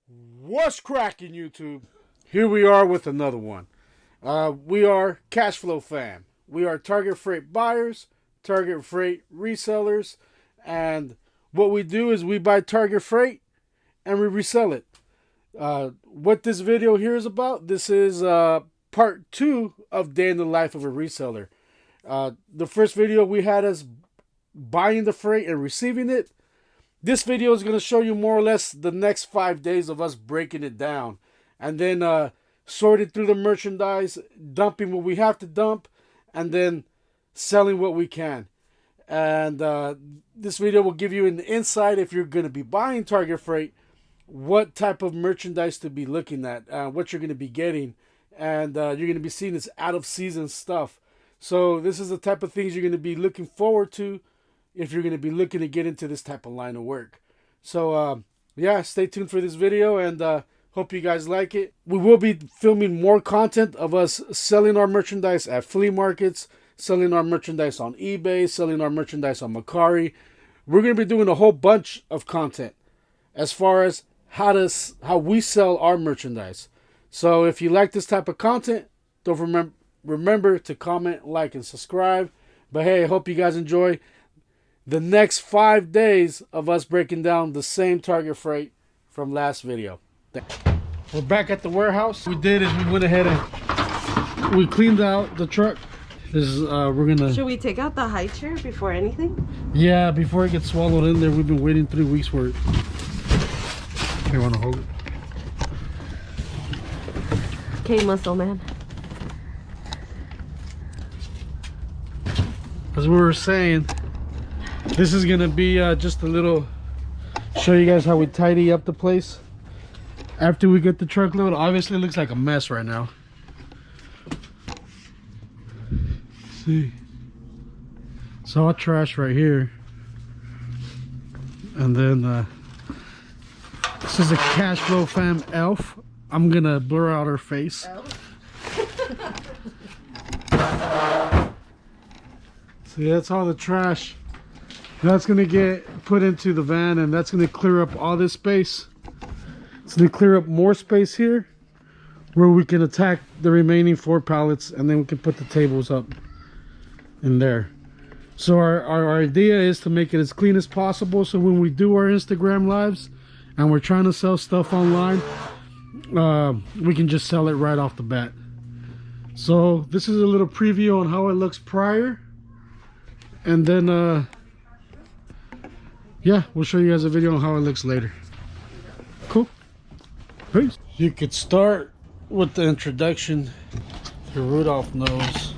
What's cracking, YouTube? Here we are with another one. We are Cash Flow Fam. We are Target Freight buyers, Target Freight resellers, and what we do is we buy Target Freight and we resell it. What this video here is about, this is part 2 of Day in the Life of a Reseller. The first video we had us buying the freight and receiving it. This video is going to show you more or less the next 5 days of us breaking it down. And then sorting through the merchandise, dumping what we have to dump, and then selling what we can. And this video will give you an insight if you're going to be buying Target Freight, what type of merchandise to be looking at, what you're going to be getting. And you're going to be seeing this out-of-season stuff. So this is the type of things you're going to be looking forward to if you're going to be looking to get into this type of line of work. So yeah, stay tuned for this video, and hope you guys like it. We will be filming more content of us selling our merchandise at flea markets, selling our merchandise on eBay, selling our merchandise on Mercari. We're going to be doing a whole bunch of content as far as how we sell our merchandise. So if you like this type of content, don't remember to comment, like, and subscribe. But hey, I hope you guys enjoy the next 5 days of us breaking down the same Target Freight from last video. We're back at the warehouse. What we did is we went ahead and we cleaned out the truck. This is we're gonna. Should we take out the high chair before anything? Yeah, before it gets swallowed in there. We've been waiting 3 weeks for it. You want to hold it? Okay, muscle man. As we were saying, this is gonna be just a little show you guys how we tidy up the place after we get the truckload. Obviously it looks like a mess right now. See, it's all trash right here. And then this is a Cash Flow Fam elf. I'm gonna blur out her face. See, that's all the trash. That's gonna get put into the van, and that's gonna clear up all this space. It's gonna clear up more space here where we can attack the remaining 4 pallets, and then we can put the tables up in there. So our idea is to make it as clean as possible, so when we do our Instagram lives and we're trying to sell stuff online, we can just sell it right off the bat. So this is a little preview on how it looks prior, and then yeah, we'll show you guys a video on how it looks later. Cool. Peace. You could start with the introduction to Rudolph knows.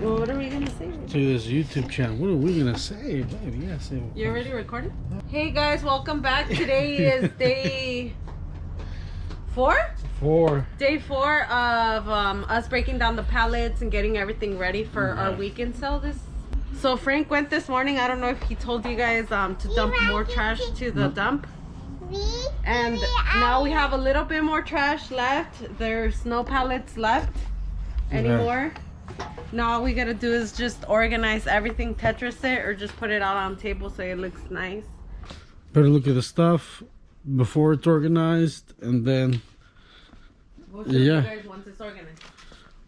Well, what are we gonna say? To this YouTube channel. What are we gonna say, baby? Yeah, say. You already recorded? Hey guys, welcome back. Today is day 4? Day 4 of us breaking down the pallets and getting everything ready for our weekend sale. So Frank went this morning. I don't know if he told you guys to dump more trash to the dump. And now we have a little bit more trash left. There's no pallets left anymore. Now all we gotta do is just organize everything, Tetris it, or just put it out on the table so it looks nice. Better look at the stuff before it's organized, and then we'll show you guys once it's organized.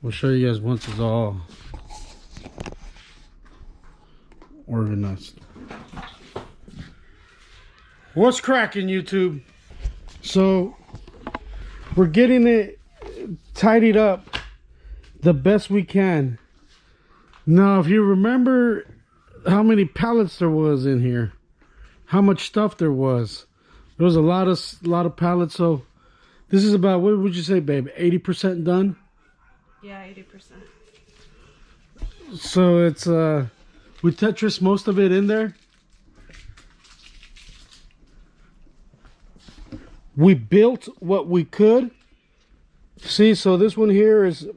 We'll show you guys once it's all organized. What's cracking, YouTube? So we're getting it tidied up the best we can. Now if you remember how many pallets there was in here, how much stuff there was a lot of pallets. So this is about, what would you say, babe, 80% done? Yeah, 80%. So it's we Tetris most of it in there. We built what we could. See, so this one here is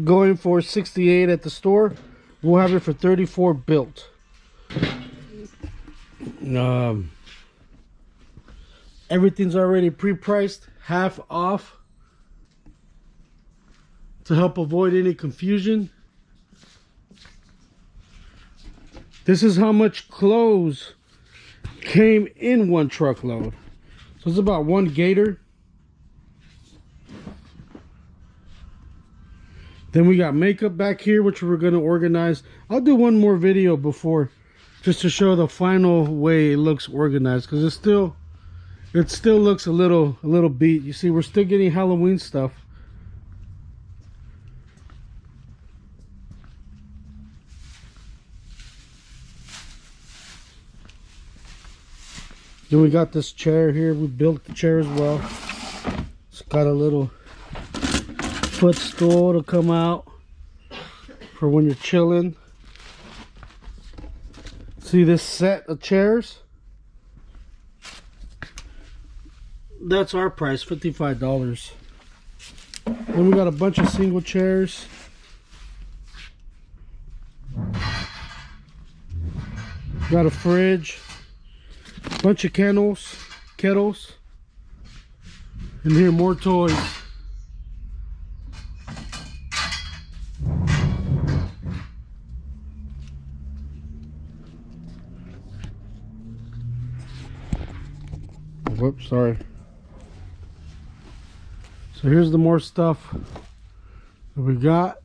going for 68 at the store. We'll have it for 34 built. Everything's already pre-priced, half off, to help avoid any confusion. This is how much clothes came in one truckload. So it's about one gator. Then we got makeup back here, which we're going to organize. I'll do one more video before, just to show the final way it looks organized, because it still looks a little beat. You see, we're still getting Halloween stuff. Then we got this chair here. We built the chair as well. It's got a little footstool to come out for when you're chilling. See this set of chairs? That's our price, $55. Then we got a bunch of single chairs. Got a fridge. Bunch of kettles. And here more toys. Whoops, sorry. So here's the more stuff that we got.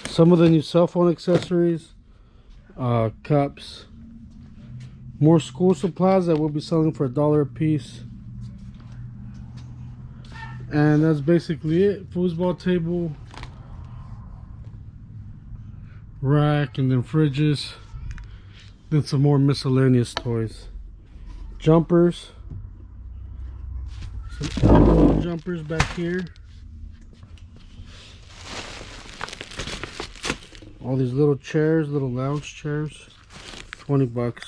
Some of the new cell phone accessories, cups, more school supplies that we'll be selling for $1 a piece. And that's basically it. Foosball table, rack, and then fridges. Then some more miscellaneous toys. Jumpers. Some little jumpers back here. All these little chairs, little lounge chairs. 20 bucks.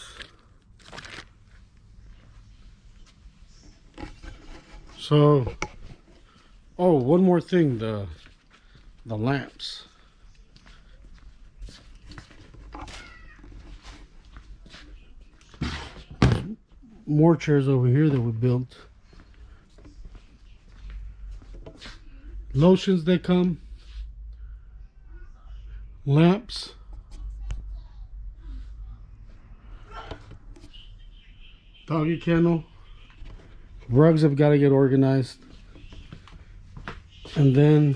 So, oh, one more thing, the lamps. More chairs over here that we built. Lotions they come. Lamps. Doggy kennel. Rugs have got to get organized. And then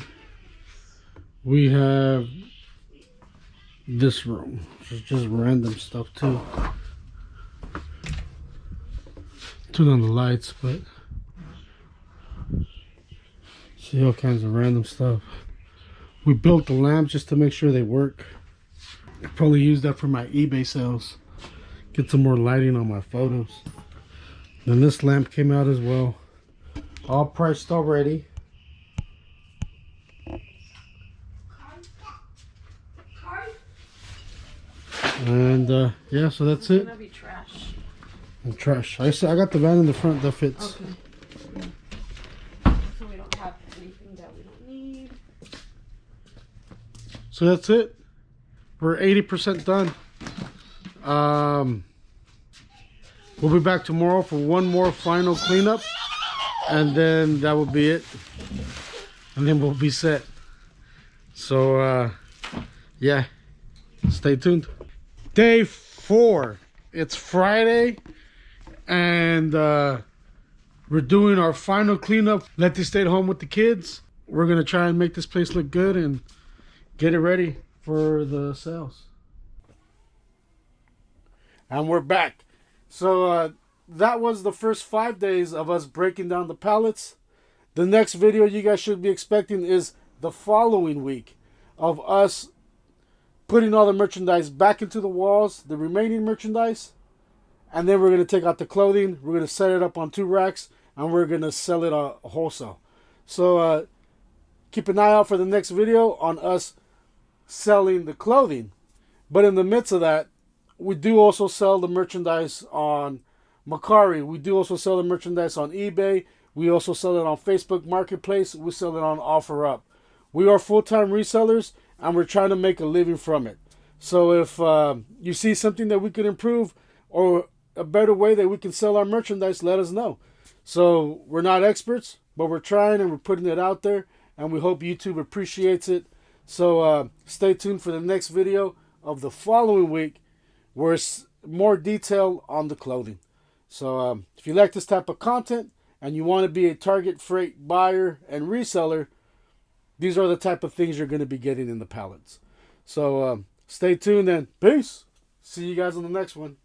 we have this room, which is just random stuff too. Turn on the lights, but see all kinds of random stuff. We built the lamps just to make sure they work. I'll probably use that for my eBay sales. Get some more lighting on my photos. Then this lamp came out as well. All priced already. And yeah, so that's it. Gonna be trash. And trash. I got the van in the front that fits. Okay. So we don't have anything that we don't need. So that's it. We're 80% done. We'll be back tomorrow for one more final cleanup, and then that will be it. And then we'll be set. So yeah, stay tuned. Day 4. It's Friday, and we're doing our final cleanup. Letty stayed home with the kids. We're gonna try and make this place look good and get it ready for the sales. And we're back. So that was the first 5 days of us breaking down the pallets. The next video you guys should be expecting is the following week of us putting all the merchandise back into the walls, the remaining merchandise, and then we're going to take out the clothing. We're going to set it up on 2 racks, and we're going to sell it wholesale. So keep an eye out for the next video on us selling the clothing. But in the midst of that, we do also sell the merchandise on Mercari. We do also sell the merchandise on eBay. We also sell it on Facebook Marketplace. We sell it on OfferUp. We are full-time resellers, and we're trying to make a living from it. So if you see something that we could improve or a better way that we can sell our merchandise, let us know. So we're not experts, but we're trying and we're putting it out there, and we hope YouTube appreciates it. So stay tuned for the next video of the following week, where it's more detail on the clothing. So if you like this type of content and you want to be a Target Freight buyer and reseller, these are the type of things you're going to be getting in the pallets. So stay tuned and peace. See you guys on the next one.